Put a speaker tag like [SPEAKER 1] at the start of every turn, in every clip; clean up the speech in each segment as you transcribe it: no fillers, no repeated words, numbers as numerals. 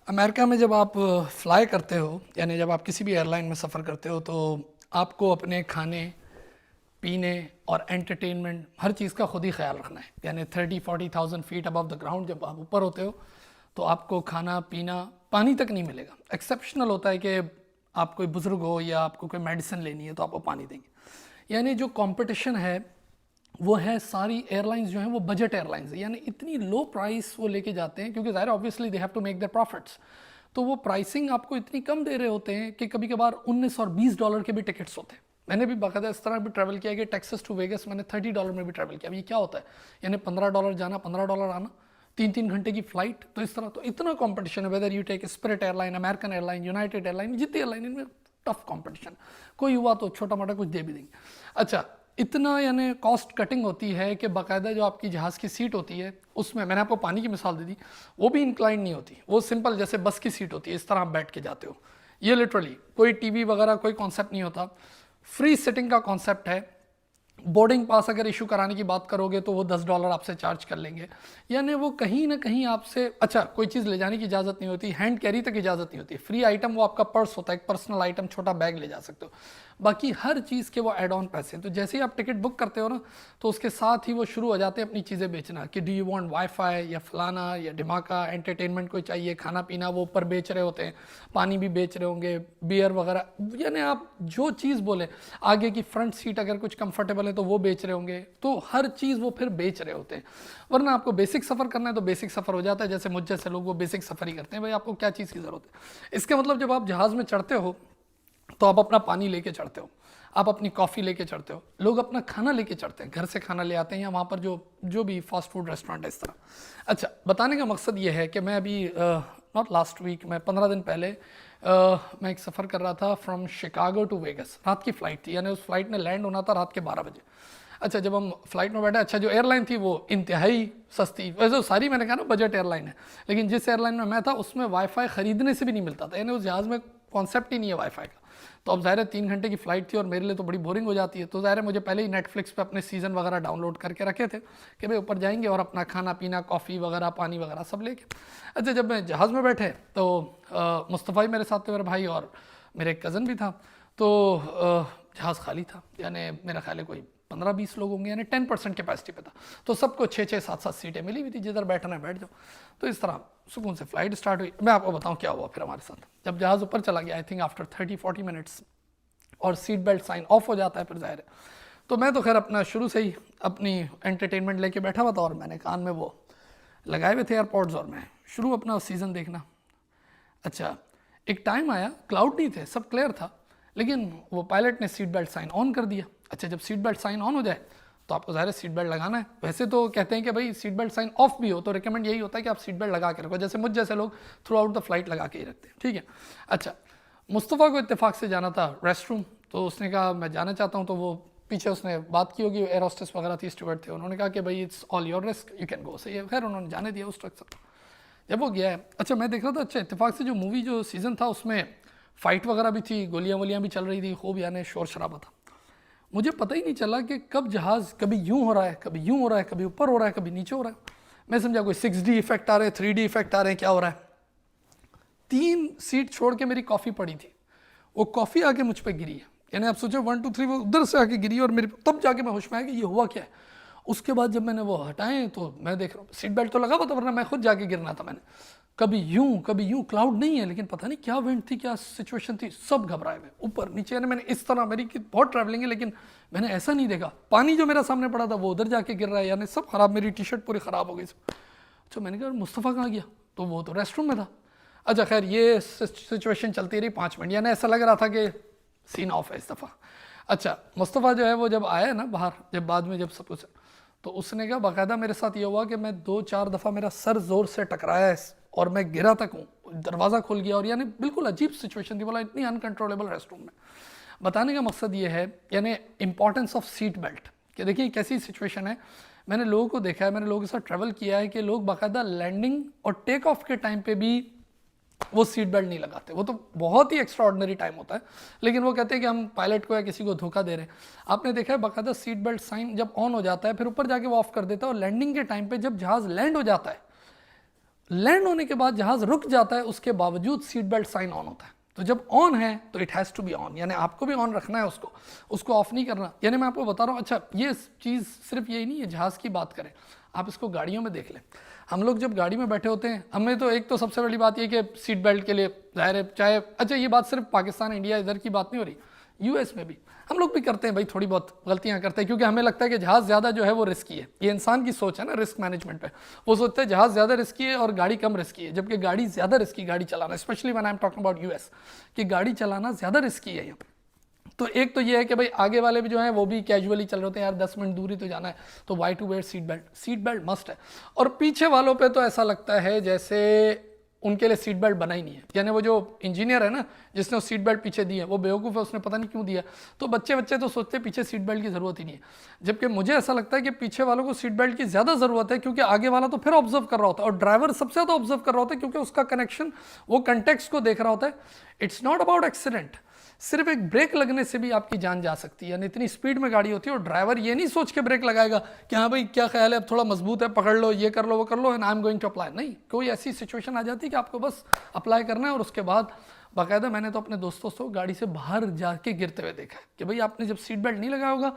[SPEAKER 1] America में जब आप फ्लाई करते हो, यानी जब आप किसी भी एयरलाइन में सफ़र करते हो, तो आपको अपने खाने पीने और एंटरटेनमेंट हर चीज़ का खुद ही ख्याल रखना है। यानी 30-40,000 फीट अबव द ग्राउंड जब आप ऊपर होते हो तो आपको खाना पीना पानी तक नहीं मिलेगा। एक्सेप्शनल होता है कि आप कोई बुज़ुर्ग हो या आपको कोई मेडिसिन लेनी है तो आपको पानी देंगे। यानी जो कंपटीशन है वो है, सारी एयरलाइंस जो हैं वो बजट एयरलाइंस है, यानी इतनी लो प्राइस वो लेके जाते हैं क्योंकि ज़ाहिर obviously they have to make their profits. तो वो प्राइसिंग आपको इतनी कम दे रहे होते हैं कि कभी कभार 19 और 20 डॉलर के भी टिकट्स होते हैं। मैंने भी बाकायदा इस तरह भी ट्रैवल किया कि टेक्सास टू वेगस मैंने $30 में भी ट्रैवल किया। अब ये क्या होता है, यानी $15 जाना $15 आना, 3-3 घंटे की फ्लाइट। तो इस तरह तो इतना कॉम्पिटिशन है, whether you take Spirit airline, American airline, United airline, जितनी एयरलाइन इनमें टफ कॉम्पिटिशन। कोई हुआ तो छोटा मोटा कुछ दे भी देंगे। अच्छा, इतना यानी कॉस्ट कटिंग होती है कि बाकायदा जो आपकी जहाज़ की सीट होती है उसमें, मैंने आपको पानी की मिसाल दे दी, वो भी इंक्लाइन नहीं होती, वो सिंपल जैसे बस की सीट होती है, इस तरह आप बैठ के जाते हो। ये लिटरली कोई टीवी वगैरह कोई कॉन्सेप्ट नहीं होता, फ्री सिटिंग का कॉन्सेप्ट है। बोर्डिंग पास अगर इशू कराने की बात करोगे तो वो $10 आपसे चार्ज कर लेंगे। यानी वो कहीं ना कहीं आपसे, अच्छा कोई चीज़ ले जाने की इजाज़त नहीं होती, हैंड कैरी तक इजाज़त नहीं होती। फ्री आइटम वो आपका पर्स होता है, एक पर्सनल आइटम, छोटा बैग ले जा सकते हो। बाकी हर चीज़ के वो एड ऑन पैसे। तो जैसे ही आप टिकट बुक करते हो ना, तो उसके साथ ही वो शुरू हो जाते हैं अपनी चीज़ें बेचना कि डू यू वांट वाईफाई या फलाना या ढिमाका, एंटरटेनमेंट कोई चाहिए, खाना पीना वो ऊपर बेच रहे होते हैं, पानी भी बेच रहे होंगे, बियर वगैरह। यानी आप जो चीज़ बोले, आगे की फ्रंट सीट अगर कुछ कंफर्टेबल है तो वो बेच रहे होंगे। तो हर चीज़ वो फिर बेच रहे होते हैं। वरना आपको बेसिक सफ़र करना है तो बेसिक सफ़र हो जाता है, जैसे मुझ जैसे लोग वो बेसिक सफ़र ही करते हैं। भाई आपको क्या चीज़ की ज़रूरत है। इसका मतलब जब आप जहाज़ में चढ़ते हो तो आप अपना पानी लेके चढ़ते हो, आप अपनी कॉफ़ी लेके चढ़ते हो, लोग अपना खाना लेके चढ़ते हैं, घर से खाना ले आते हैं या वहाँ पर जो जो भी फास्ट फूड रेस्टोरेंट है इस तरह। अच्छा, बताने का मकसद ये है कि मैं अभी नॉट लास्ट वीक, मैं 15 दिन पहले मैं एक सफ़र कर रहा था फ्रॉम शिकागो टू वेगस। रात की फ़्लाइट थी, यानी उस फ्लाइट ने लैंड होना था रात के 12 बजे। अच्छा, जब हम फ्लाइट में बैठे, अच्छा जो एयरलाइन थी वो इंतहाई सस्ती, वैसे तो सारी मैंने कहा ना बजट एयरलाइन है, लेकिन जिस एयरलाइन में मैं था उसमें वाईफाई ख़रीदने से भी नहीं मिलता था। यानी उस जहाज़ में कॉन्सेप्ट ही नहीं है वाईफाई का। तो अब ज़ाहिर है 3 घंटे की फ़्लाइट थी और मेरे लिए तो बड़ी बोरिंग हो जाती है। तो ज़ाहिर है मुझे पहले ही नेटफ्लिक्स पे अपने सीज़न वगैरह डाउनलोड करके रखे थे कि भाई ऊपर जाएंगे और अपना खाना पीना, कॉफ़ी वगैरह, पानी वगैरह सब लेके। अच्छा, जब मैं जहाज़ में बैठे तो मुस्तफ़ा ही मेरे साथ थे, मेरे भाई, और मेरे एक कज़न भी था। तो जहाज़ खाली था, यानी मेरा ख्याल है कोई 15-20 लोग होंगे, यानी 10% कैपेसिटी पे था। तो सबको 6-6, 7-7 सीटें मिली हुई थी, जिधर बैठना है बैठ जाओ। तो इस तरह सुकून से फ़्लाइट स्टार्ट हुई। मैं आपको बताऊं क्या हुआ फिर हमारे साथ। जब जहाज़ ऊपर चला गया, आई थिंक आफ्टर 30-40 मिनट्स, और सीट बेल्ट साइन ऑफ हो जाता है फिर ज़ाहिर है। तो मैं तो खैर अपना शुरू से ही अपनी एंटरटेनमेंट लेके बैठा हुआ था और मैंने कान में वो लगाए हुए थे एयरपॉड्स और मैं शुरू अपना सीज़न देखना। अच्छा, एक टाइम आया, क्लाउड नहीं थे, सब क्लियर था, लेकिन वो पायलट ने सीट बेल्ट साइन ऑन कर दिया। अच्छा, जब सीट बेल्ट साइन ऑन हो जाए तो आपको ज़ाहिर है सीट बेल्ट लगाना है। वैसे तो कहते हैं कि भाई सीट बेल्ट साइन ऑफ भी हो तो रिकमेंड यही होता है कि आप सीट बेल्ट लगा के रखो, जैसे मुझ जैसे लोग थ्रू आउट द फ्लाइट लगा के ही रखते हैं, ठीक है। अच्छा, मुस्तफ़ा को इत्तेफाक से जाना था रेस्ट रूम, तो उसने कहा मैं जाना चाहता हूँ। तो वो पीछे उसने बात की होगी, एयर होस्टेस वगैरह थी, स्टूवर्ड थे, उन्होंने कहा कि भाई it's all your risk, you can go. सही है, खैर उन्होंने जाने दिया उस ट्रक से। जब वो गया है, अच्छा मैं देख रहा था, अच्छा इत्तेफाक से जो मूवी जो सीज़न था उसमें फ़ाइट वगैरह भी थी, गोलियाँ वोलियाँ भी चल रही थी खूब, यानी शोर शराबा था। मुझे पता ही नहीं चला कि कब जहाज़ कभी यूँ हो रहा है, कभी यूँ हो रहा है, कभी ऊपर हो रहा है, कभी नीचे हो रहा है। मैं समझा कोई 6D इफेक्ट आ रहे हैं, 3D इफेक्ट आ रहे हैं, क्या हो रहा है। 3 सीट छोड़ के मेरी कॉफ़ी पड़ी थी, वो कॉफ़ी आके मुझ पर गिरी है। यानी आप सोचो 1 2 3 वो उधर से आके गिरी और मेरे, तब जाके मैं होश में आया कि ये हुआ क्या है। उसके बाद जब मैंने वो हटाए तो मैं देख रहा हूँ सीट बेल्ट तो लगा हुआ था, वरना मैं खुद जाके गिरना था। मैंने कभी यूं, क्लाउड नहीं है लेकिन पता नहीं क्या विंड थी, क्या सिचुएशन थी, सब घबराए हुए ऊपर नीचे। यानी मैंने इस तरह, मेरी बहुत ट्रैवलिंग है लेकिन मैंने ऐसा नहीं देखा। पानी जो मेरा सामने पड़ा था वो उधर जाके गिर रहा है, यानी सब खराब, मेरी टी शर्ट पूरी ख़राब हो गई सब। अच्छा, मैंने कहा मुस्तफ़ा कहाँ गया, तो वो तो रेस्ट रूम में था। अच्छा खैर ये सिचुएशन चलती रही 5 मिनट, यानी ऐसा लग रहा था कि सीन ऑफ है इस दफ़ा। अच्छा, मुस्तफ़ा जो है वो जब आया ना बाहर, जब बाद में जब सब कुछ, तो उसने कहा बाकायदा मेरे साथ ये हुआ कि मैं 2-4 दफ़ा मेरा सर ज़ोर से टकराया और मैं गिरा तक हूँ, दरवाज़ा खुल गया, और यानी बिल्कुल अजीब सिचुएशन थी, बोला इतनी अनकंट्रोलेबल रेस्ट रूम में। बताने का मकसद ये है, यानी इंपॉर्टेंस ऑफ सीट बेल्ट, कि देखिए कैसी सिचुएशन है। मैंने लोगों को देखा है, मैंने लोगों के साथ ट्रैवल किया है कि लोग बाकायदा लैंडिंग और टेक ऑफ के टाइम पे भी वो सीट बेल्ट नहीं लगाते। वो तो बहुत ही एक्स्ट्रा ऑर्डिनरी टाइम होता है, लेकिन वो कहते हैं कि हम पायलट को या किसी को धोखा दे रहे हैं। आपने देखा है बाकायदा सीट बेल्ट साइन जब ऑन हो जाता है फिर ऊपर जाके वो ऑफ कर देता है, और लैंडिंग के टाइम पे जब जहाज़ लैंड हो जाता है लैंड होने के बाद जहाज़ रुक जाता है, उसके बावजूद सीट बेल्ट साइन ऑन होता है। तो जब ऑन है तो it has to be on, यानी आपको भी ऑन रखना है उसको ऑफ नहीं करना। यानी मैं आपको बता रहा हूँ, अच्छा ये चीज़ सिर्फ यही नहीं है, जहाज़ की बात करें, आप इसको गाड़ियों में देख लें। हम लोग जब गाड़ी में बैठे होते हैं, हमें तो एक तो सबसे बड़ी बात ये कि सीट बेल्ट के लिए ज़ाहिर है, चाहे अच्छा ये बात सिर्फ पाकिस्तान इंडिया इधर की बात नहीं हो रही, यूएस में भी हम लोग भी करते हैं भाई, थोड़ी बहुत गलतियां करते हैं, क्योंकि हमें लगता है कि जहाज़ ज़्यादा जो है वो रिस्की है। ये इंसान की सोच है ना रिस्क मैनेजमेंट पे, वो सोचते हैं जहाज़ ज़्यादा रिस्की है और गाड़ी कम रिस्की है, जबकि गाड़ी ज़्यादा रिस्की, गाड़ी चलाना, specially when I am talking about US, कि गाड़ी चलाना ज़्यादा रिस्की है यहाँ पे। तो एक तो ये है कि भाई आगे वाले भी जो हैं वो भी कैजुअली चल रहे होते हैं, यार 10 मिनट दूरी तो जाना है, तो why to wear seat belt must है। और पीछे वालों पे तो ऐसा लगता है जैसे उनके लिए सीट बेल्ट बना ही नहीं है, यानी वो जो इंजीनियर है ना जिसने वो सीट बेल्ट पीछे दी है, वो बेवकूफ़ है, उसने पता नहीं क्यों दिया। तो बच्चे तो सोचते हैं पीछे सीट बेल्ट की ज़रूरत ही नहीं है, जबकि मुझे ऐसा लगता है कि पीछे वालों को सीट बेल्ट की ज़्यादा ज़रूरत है, क्योंकि आगे वाला तो फिर ऑब्जर्व कर रहा होता है, और ड्राइवर सबसे ज़्यादा ऑब्जर्व कर रहा होता है, क्योंकि उसका कनेक्शन वो कंटेक्स्ट को देख रहा होता है। इट्स नॉट अबाउट एक्सीडेंट, सिर्फ एक ब्रेक लगने से भी आपकी जान जा सकती है, यानी इतनी स्पीड में गाड़ी होती है, और ड्राइवर ये नहीं सोच के ब्रेक लगाएगा कि हाँ भाई क्या ख्याल है, अब थोड़ा मजबूत है, पकड़ लो, ये कर लो, वो कर लो, and I am going to apply. नहीं, कोई ऐसी सिचुएशन आ जाती है कि आपको बस अप्लाई करना है, और उसके बाद बाकायदा मैंने तो अपने दोस्तों से गाड़ी से बाहर जाके गिरते हुए देखा है कि भाई आपने जब सीट बेल्ट नहीं लगाया होगा,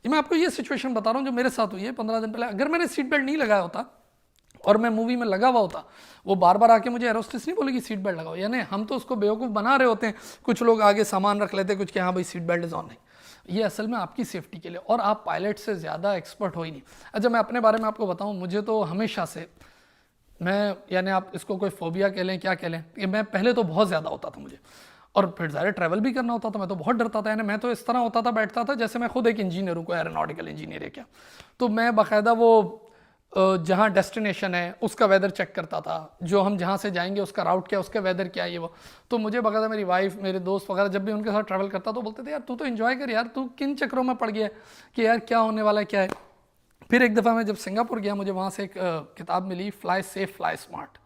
[SPEAKER 1] ये मैं आपको ये सिचुएशन बता रहा हूँ जो मेरे साथ हुई है 15 दिन पहले। अगर मैंने सीट बेल्ट नहीं लगाया होता और मैं मूवी में लगा हुआ होता, वो बार बार आके मुझे एरोस्टेस नहीं बोलेगी सीट बेल्ट लगाओ, यानी हम तो उसको बेवकूफ़ बना रहे होते हैं। कुछ लोग आगे सामान रख लेते हैं कुछ कि हाँ भाई सीट बेल्ट इज़ ऑन, नहीं, ये असल में आपकी सेफ्टी के लिए, और आप पायलट से ज़्यादा एक्सपर्ट हो ही नहीं। अच्छा मैं अपने बारे में आपको बताऊँ, मुझे तो हमेशा से, मैं यानी आप इसको कोई फोबिया कह लें क्या कह लें, कि मैं पहले तो बहुत ज़्यादा होता था मुझे, और फिर ज़्यादा ट्रैवल भी करना होता था, मैं तो बहुत डरता था। यानी मैं तो इस तरह होता था, बैठता था जैसे मैं खुद एक इंजीनियर हूँ, कोई एरोनॉटिकल इंजीनियर है क्या। तो मैं बाकायदा वो जहाँ डेस्टिनेशन है उसका वेदर चेक करता था, जो हम जहाँ से जाएंगे उसका राउट क्या है, उसका वेदर क्या है, ये वो। तो मुझे बाकायदा मेरी वाइफ, मेरे दोस्त वगैरह जब भी उनके साथ ट्रैवल करता तो बोलते थे यार तू तो एंजॉय कर यार, तू किन चक्रों में पड़ गया है कि यार क्या होने वाला है, क्या है। फिर एक दफ़ा मैं जब सिंगापुर गया, मुझे वहाँ से एक किताब मिली, फ्लाई सेफ फ्लाई स्मार्ट।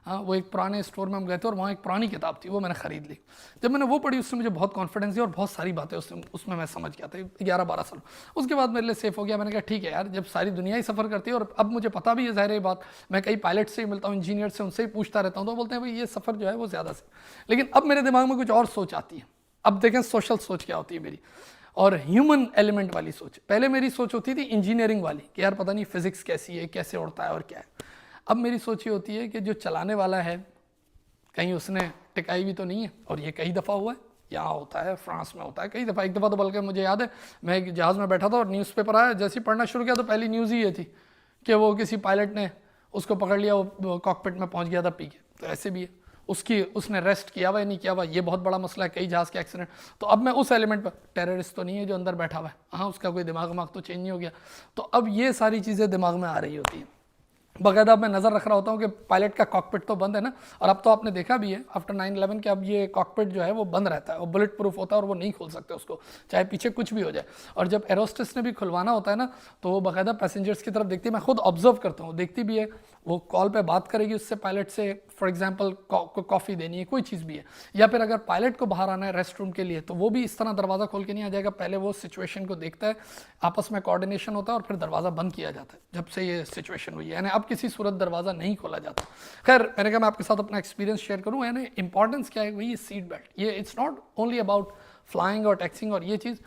[SPEAKER 1] हाँ, वो एक पुराने स्टोर में हम गए थे और वहाँ एक पुरानी किताब थी, वो मैंने ख़रीद ली। जब मैंने वो पढ़ी उससे मुझे बहुत कॉन्फिडेंस दिया और बहुत सारी बातें उसमें मैं समझ गया था 11-12 साल। उसके बाद मेरे लिए सेफ़ हो गया। मैंने कहा ठीक है यार, जब सारी दुनिया ही सफ़र करती है, और अब मुझे पता भी है, ज़ाहिर है बात, मैं कई पायलट से ही मिलता हूँ, इंजीनियर से, उनसे ही पूछता रहता हूँ, तो बोलते हैं भाई ये सफ़र जो है वो ज़्यादा से। लेकिन अब मेरे दिमाग में कुछ और सोच आती है। अब देखें सोशल सोच क्या होती है मेरी, और ह्यूमन एलिमेंट वाली सोच। पहले मेरी सोच होती थी इंजीनियरिंग वाली कि यार पता नहीं फिज़िक्स कैसी है, कैसे उड़ता है और क्या है। अब मेरी सोच ये होती है कि जो चलाने वाला है कहीं उसने टिकाई भी तो नहीं है, और ये कई दफ़ा हुआ है, यहाँ होता है, फ्रांस में होता है कई दफ़ा। एक दफ़ा तो बल्कि मुझे याद है, मैं एक जहाज़ में बैठा था और न्यूज़पेपर आया, जैसे ही पढ़ना शुरू किया तो पहली न्यूज़ ही ये थी कि वो किसी पायलट ने उसको पकड़ लिया, वो कॉकपिट में पहुँच गया था पी के। तो ऐसे भी है, उसने रेस्ट किया हुआ है नहीं किया हुआ, ये बहुत बड़ा मसला है, कई जहाज़ के एक्सीडेंट। तो अब मैं उस एलिमेंट पर, टेररिस्ट तो नहीं है जो अंदर बैठा हुआ है, हाँ उसका कोई दिमाग तो चेंज नहीं हो गया। तो अब ये सारी चीज़ें दिमाग में आ रही होती हैं। बाकायदा अब मैं नज़र रख रहा होता हूँ कि पायलट का कॉकपिट तो बंद है ना, और अब तो आपने देखा भी है आफ्टर 9/11 कि अब ये कॉकपिट जो है वो बंद रहता है, और बुलेट प्रूफ होता है, और वो नहीं खोल सकते उसको, चाहे पीछे कुछ भी हो जाए। और जब एरोस्टेस ने भी खुलवाना होता है ना, तो वो बाकायदा पैसेंजर्स की तरफ देखती है, मैं खुद ऑब्जर्व करता हूँ, देखती भी है, वो कॉल पे बात करेगी उससे, पायलट से, फॉर एग्जांपल कॉफ़ी देनी है, कोई चीज़ भी है, या फिर अगर पायलट को बाहर आना है रेस्ट रूम के लिए, तो वो भी इस तरह दरवाज़ा खोल के नहीं आ जाएगा, पहले वो सिचुएशन को देखता है, आपस में कोऑर्डिनेशन होता है, और फिर दरवाज़ा बंद किया जाता है जब से ये सिचुएशन हुई है। यानी अब किसी सूरत दरवाज़ा नहीं खोला जाता। खैर मैंने कहा मैं आपके साथ अपना एक्सपीरियंस शेयर करूँ। यानी इंपॉर्टेंस क्या है, वही सीट बेल्ट। ये it's not only about flying और टैक्सिंग और ये चीज़,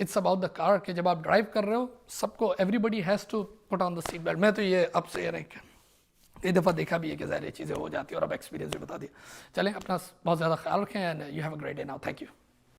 [SPEAKER 1] इट्स अबाउट द कार, कि जब आप ड्राइव कर रहे हो सबको, everybody has to put on the seat belt. मैं तो ये अब से यानी कई दफ़ा देखा भी है कि ज़ाहिर चीज़ें हो जाती है, और अब एक्सपीरियंस भी बता दिया। चलें, अपना बहुत ज़्यादा ख्याल रखें, and you have a great day now. Thank you.